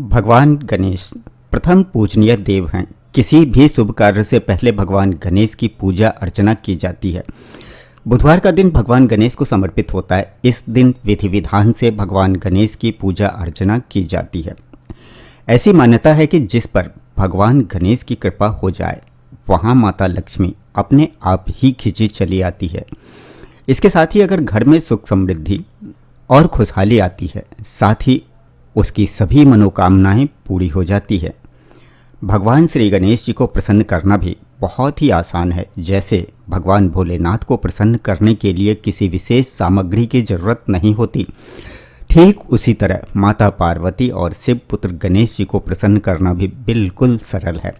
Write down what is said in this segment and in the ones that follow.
भगवान गणेश प्रथम पूजनीय देव हैं। किसी भी शुभ कार्य से पहले भगवान गणेश की पूजा अर्चना की जाती है। बुधवार का दिन भगवान गणेश को समर्पित होता है। इस दिन विधि विधान से भगवान गणेश की पूजा अर्चना की जाती है। ऐसी मान्यता है कि जिस पर भगवान गणेश की कृपा हो जाए वहाँ माता लक्ष्मी अपने आप ही खिंची चली आती है। इसके साथ ही अगर घर में सुख समृद्धि और खुशहाली आती है, साथ ही उसकी सभी मनोकामनाएं पूरी हो जाती है। भगवान श्री गणेश जी को प्रसन्न करना भी बहुत ही आसान है। जैसे भगवान भोलेनाथ को प्रसन्न करने के लिए किसी विशेष सामग्री की जरूरत नहीं होती, ठीक उसी तरह माता पार्वती और शिव पुत्र गणेश जी को प्रसन्न करना भी बिल्कुल सरल है।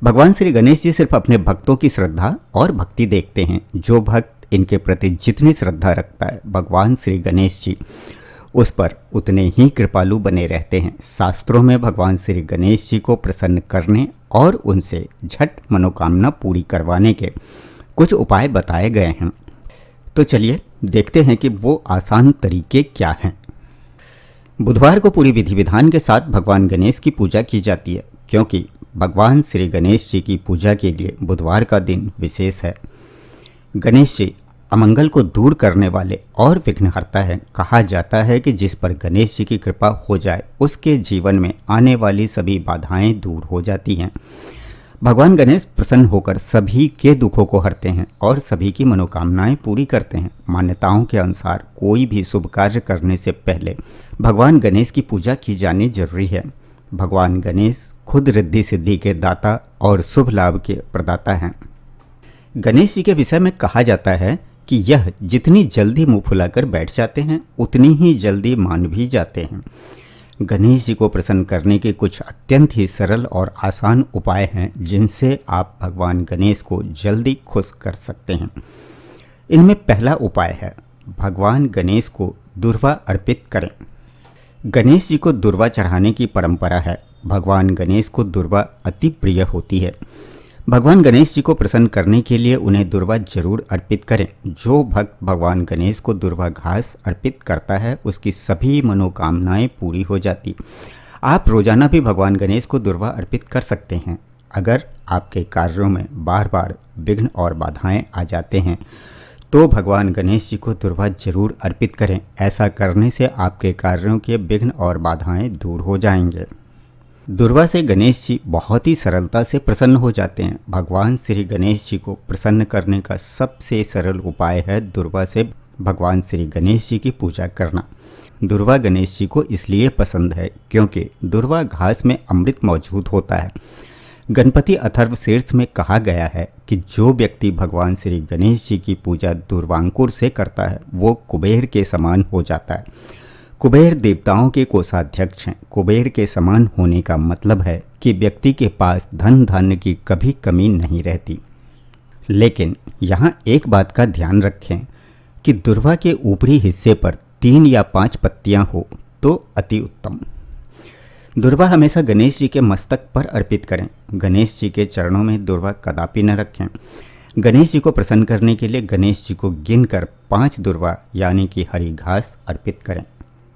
भगवान श्री गणेश जी सिर्फ अपने भक्तों की श्रद्धा और भक्ति देखते हैं। जो भक्त इनके प्रति जितनी श्रद्धा रखता है, भगवान श्री गणेश जी उस पर उतने ही कृपालु बने रहते हैं। शास्त्रों में भगवान श्री गणेश जी को प्रसन्न करने और उनसे झट मनोकामना पूरी करवाने के कुछ उपाय बताए गए हैं। तो चलिए देखते हैं कि वो आसान तरीके क्या हैं। बुधवार को पूरी विधि विधान के साथ भगवान गणेश की पूजा की जाती है, क्योंकि भगवान श्री गणेश जी की पूजा के लिए बुधवार का दिन विशेष है। गणेश जी अमंगल को दूर करने वाले और विघ्नहर्ता है। कहा जाता है कि जिस पर गणेश जी की कृपा हो जाए उसके जीवन में आने वाली सभी बाधाएं दूर हो जाती हैं। भगवान गणेश प्रसन्न होकर सभी के दुखों को हरते हैं और सभी की मनोकामनाएं पूरी करते हैं। मान्यताओं के अनुसार कोई भी शुभ कार्य करने से पहले भगवान गणेश की पूजा की जानी जरूरी है। भगवान गणेश खुद रिद्धि सिद्धि के दाता और शुभ लाभ के प्रदाता हैं। गणेश जी के विषय में कहा जाता है कि यह जितनी जल्दी मुंह फुलाकर बैठ जाते हैं उतनी ही जल्दी मान भी जाते हैं। गणेश जी को प्रसन्न करने के कुछ अत्यंत ही सरल और आसान उपाय हैं जिनसे आप भगवान गणेश को जल्दी खुश कर सकते हैं। इनमें पहला उपाय है भगवान गणेश को दुर्वा अर्पित करें। गणेश जी को दुर्वा चढ़ाने की परंपरा है। भगवान गणेश को दुर्वा अति प्रिय होती है। भगवान गणेश जी को प्रसन्न करने के लिए उन्हें दुर्वा जरूर अर्पित करें। जो भक्त भगवान गणेश को दुर्वा घास अर्पित करता है उसकी सभी मनोकामनाएं पूरी हो जाती। आप रोजाना भी भगवान गणेश को दुर्वा अर्पित कर सकते हैं। अगर आपके कार्यों में बार बार विघ्न और बाधाएं आ जाते हैं तो भगवान गणेश जी को दुर्वा जरूर अर्पित करें। ऐसा करने से आपके कार्यों के विघ्न और बाधाएं दूर हो जाएंगे। दुर्वा से गणेश जी बहुत ही सरलता से प्रसन्न हो जाते हैं। भगवान श्री गणेश जी को प्रसन्न करने का सबसे सरल उपाय है दुर्वा से भगवान श्री गणेश जी की पूजा करना। दुर्वा गणेश जी को इसलिए पसंद है क्योंकि दुर्वा घास में अमृत मौजूद होता है। गणपति अथर्वशीर्ष में कहा गया है कि जो व्यक्ति भगवान श्री गणेश जी की पूजा दुर्वांकुर से करता है वो कुबेर के समान हो जाता है। कुबेर देवताओं के कोषाध्यक्ष हैं। कुबेर के समान होने का मतलब है कि व्यक्ति के पास धन धान्य की कभी कमी नहीं रहती। लेकिन यहाँ एक बात का ध्यान रखें कि दुर्वा के ऊपरी हिस्से पर 3 या 5 पत्तियाँ हो तो अति उत्तम। दुर्वा हमेशा गणेश जी के मस्तक पर अर्पित करें। गणेश जी के चरणों में दुर्वा कदापि न रखें। गणेश जी को प्रसन्न करने के लिए गणेश जी को गिनकर 5 दुर्वा यानी कि हरी घास अर्पित करें।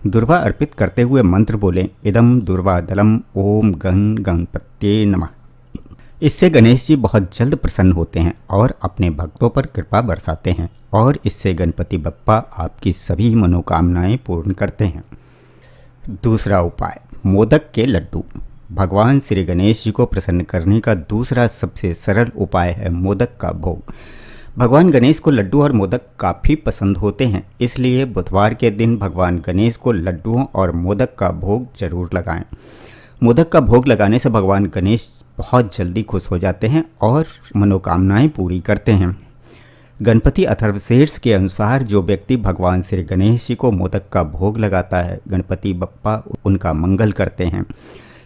दुर्वा अर्पित करते हुए मंत्र बोलें, इदम दुर्वा दलम ओम गं गणपत्ये नमः। इससे गणेश जी बहुत जल्द प्रसन्न होते हैं और अपने भक्तों पर कृपा बरसाते हैं और इससे गणपति बप्पा आपकी सभी मनोकामनाएं पूर्ण करते हैं। दूसरा उपाय मोदक के लड्डू। भगवान श्री गणेश जी को प्रसन्न करने का दूसरा सबसे सरल उपाय है मोदक का भोग। भगवान गणेश को लड्डू और मोदक काफ़ी पसंद होते हैं, इसलिए बुधवार के दिन भगवान गणेश को लड्डुओं और मोदक का भोग जरूर लगाएं। मोदक का भोग लगाने से भगवान गणेश बहुत जल्दी खुश हो जाते हैं और मनोकामनाएं पूरी करते हैं। गणपति अथर्वशीर्ष के अनुसार जो व्यक्ति भगवान श्री गणेश जी को मोदक का भोग लगाता है, गणपति बप्पा उनका मंगल करते हैं।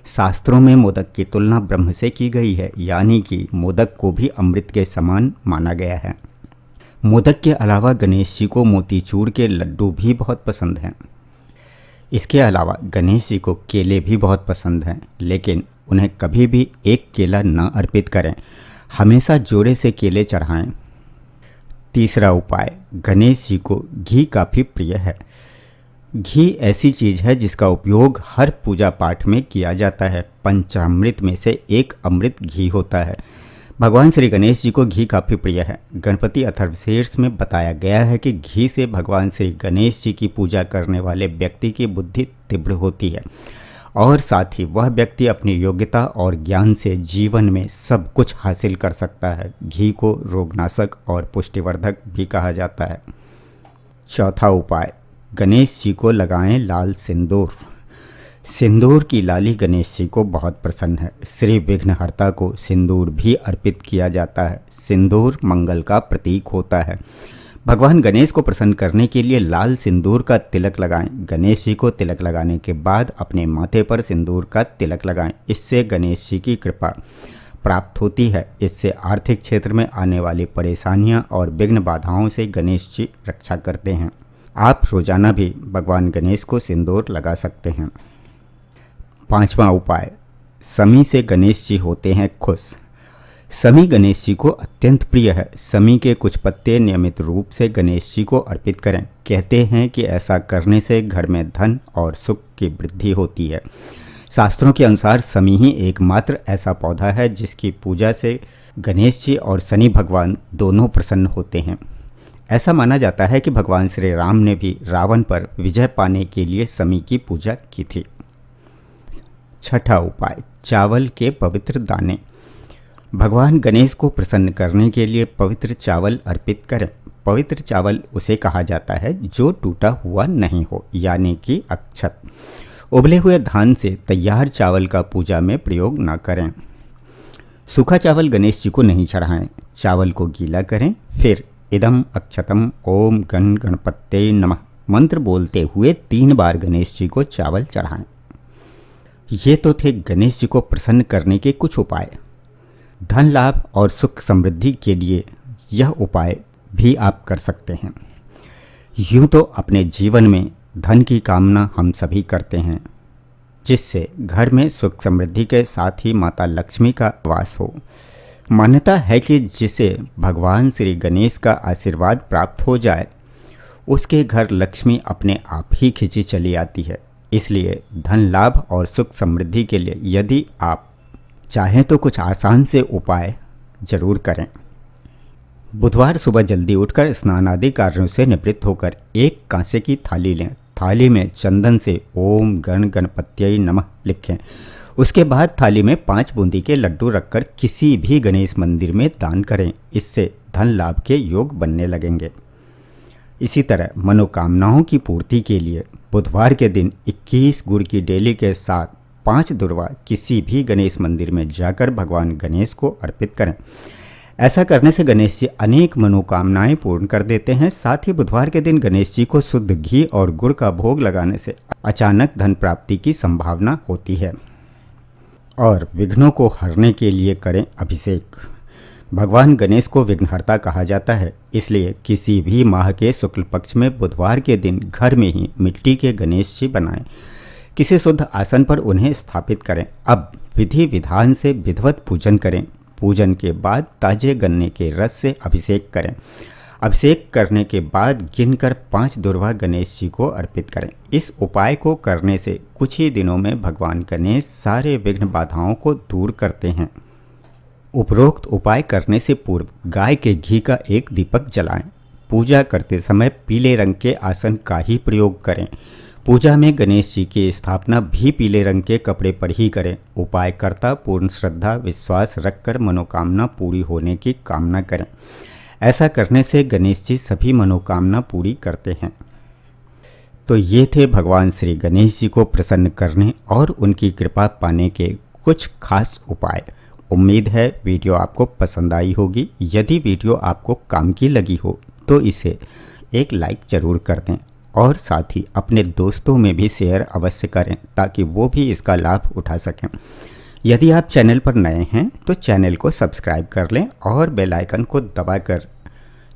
शास्त्रों में मोदक की तुलना ब्रह्म से की गई है, यानी कि मोदक को भी अमृत के समान माना गया है। मोदक के अलावा गणेश जी को मोतीचूर के लड्डू भी बहुत पसंद हैं। इसके अलावा गणेश जी को केले भी बहुत पसंद हैं, लेकिन उन्हें कभी भी एक केला न अर्पित करें। हमेशा जोड़े से केले चढ़ाएं। तीसरा उपाय गणेश जी को घी काफ़ी प्रिय है। घी ऐसी चीज है जिसका उपयोग हर पूजा पाठ में किया जाता है। पंचामृत में से एक अमृत घी होता है। भगवान श्री गणेश जी को घी काफ़ी प्रिय है। गणपति अथर्वशीर्ष में बताया गया है कि घी से भगवान श्री गणेश जी की पूजा करने वाले व्यक्ति की बुद्धि तीव्र होती है और साथ ही वह व्यक्ति अपनी योग्यता और ज्ञान से जीवन में सब कुछ हासिल कर सकता है। घी को रोगनाशक और पुष्टिवर्धक भी कहा जाता है। चौथा उपाय, गणेश जी को लगाएं लाल सिंदूर। सिंदूर की लाली गणेश जी को बहुत प्रसन्न है। श्री विघ्नहर्ता को सिंदूर भी अर्पित किया जाता है। सिंदूर मंगल का प्रतीक होता है। भगवान गणेश को प्रसन्न करने के लिए लाल सिंदूर का तिलक लगाएं। गणेश जी को तिलक लगाने के बाद अपने माथे पर सिंदूर का तिलक लगाएं। इससे गणेश जी की कृपा प्राप्त होती है। इससे आर्थिक क्षेत्र में आने वाली परेशानियां और विघ्न बाधाओं से गणेश जी रक्षा करते हैं। आप रोजाना भी भगवान गणेश को सिंदूर लगा सकते हैं। पांचवा उपाय, समी से गणेश जी होते हैं खुश। समी गणेश जी को अत्यंत प्रिय है। समी के कुछ पत्ते नियमित रूप से गणेश जी को अर्पित करें। कहते हैं कि ऐसा करने से घर में धन और सुख की वृद्धि होती है। शास्त्रों के अनुसार समी ही एकमात्र ऐसा पौधा है जिसकी पूजा से गणेश जी और शनि भगवान दोनों प्रसन्न होते हैं। ऐसा माना जाता है कि भगवान श्री राम ने भी रावण पर विजय पाने के लिए समी की पूजा की थी। छठा उपाय, चावल के पवित्र दाने। भगवान गणेश को प्रसन्न करने के लिए पवित्र चावल अर्पित करें। पवित्र चावल उसे कहा जाता है जो टूटा हुआ नहीं हो, यानी कि अक्षत। उबले हुए धान से तैयार चावल का पूजा में प्रयोग न करें। सूखा चावल गणेश जी को नहीं चढ़ाएं। चावल को गीला करें, फिर इदम अक्षतम ओम गण गणपते नमः मंत्र बोलते हुए 3 बार गणेश जी को चावल चढ़ाएं। ये तो थे गणेश जी को प्रसन्न करने के कुछ उपाय। धन लाभ और सुख समृद्धि के लिए यह उपाय भी आप कर सकते हैं। यूँ तो अपने जीवन में धन की कामना हम सभी करते हैं, जिससे घर में सुख समृद्धि के साथ ही माता लक्ष्मी का वास हो। मान्यता है कि जिसे भगवान श्री गणेश का आशीर्वाद प्राप्त हो जाए, उसके घर लक्ष्मी अपने आप ही खिंची चली आती है। इसलिए धन लाभ और सुख समृद्धि के लिए यदि आप चाहें तो कुछ आसान से उपाय जरूर करें। बुधवार सुबह जल्दी उठकर स्नान आदि कार्यों से निवृत्त होकर एक कांसे की थाली लें। थाली में चंदन से ओम गण गणपत्यै नमः लिखें। उसके बाद थाली में 5 बूंदी के लड्डू रखकर किसी भी गणेश मंदिर में दान करें। इससे धन लाभ के योग बनने लगेंगे। इसी तरह मनोकामनाओं की पूर्ति के लिए बुधवार के दिन 21 गुड़ की डेली के साथ 5 दुर्वा किसी भी गणेश मंदिर में जाकर भगवान गणेश को अर्पित करें। ऐसा करने से गणेश जी अनेक मनोकामनाएं पूर्ण कर देते हैं। साथ ही बुधवार के दिन गणेश जी को शुद्ध घी और गुड़ का भोग लगाने से अचानक धन प्राप्ति की संभावना होती है। और विघ्नों को हरने के लिए करें अभिषेक। भगवान गणेश को विघ्नहर्ता कहा जाता है, इसलिए किसी भी माह के शुक्ल पक्ष में बुधवार के दिन घर में ही मिट्टी के गणेश जी बनाएं। किसी शुद्ध आसन पर उन्हें स्थापित करें। अब विधि विधान से विधिवत पूजन करें। पूजन के बाद ताजे गन्ने के रस से अभिषेक करें। अभिषेक करने के बाद गिनकर 5 दुर्वा गणेश जी को अर्पित करें। इस उपाय को करने से कुछ ही दिनों में भगवान गणेश सारे विघ्न बाधाओं को दूर करते हैं। उपरोक्त उपाय करने से पूर्व गाय के घी का एक दीपक जलाएं। पूजा करते समय पीले रंग के आसन का ही प्रयोग करें। पूजा में गणेश जी की स्थापना भी पीले रंग के कपड़े पर ही करें। उपाय करता पूर्ण श्रद्धा विश्वास रखकर मनोकामना पूरी होने की कामना करें। ऐसा करने से गणेश जी सभी मनोकामना पूरी करते हैं। तो ये थे भगवान श्री गणेश जी को प्रसन्न करने और उनकी कृपा पाने के कुछ खास उपाय। उम्मीद है वीडियो आपको पसंद आई होगी। यदि वीडियो आपको काम की लगी हो तो इसे एक लाइक ज़रूर कर दें और साथ ही अपने दोस्तों में भी शेयर अवश्य करें ताकि वो भी इसका लाभ उठा सकें। यदि आप चैनल पर नए हैं तो चैनल को सब्सक्राइब कर लें और बेल आइकन को दबाकर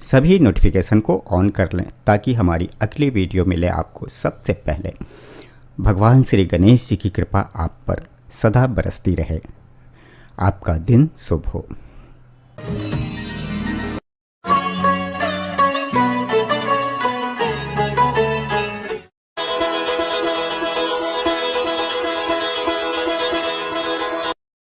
सभी नोटिफिकेशन को ऑन कर लें ताकि हमारी अगली वीडियो मिले आपको सबसे पहले। भगवान श्री गणेश जी की कृपा आप पर सदा बरसती रहे। आपका दिन शुभ हो।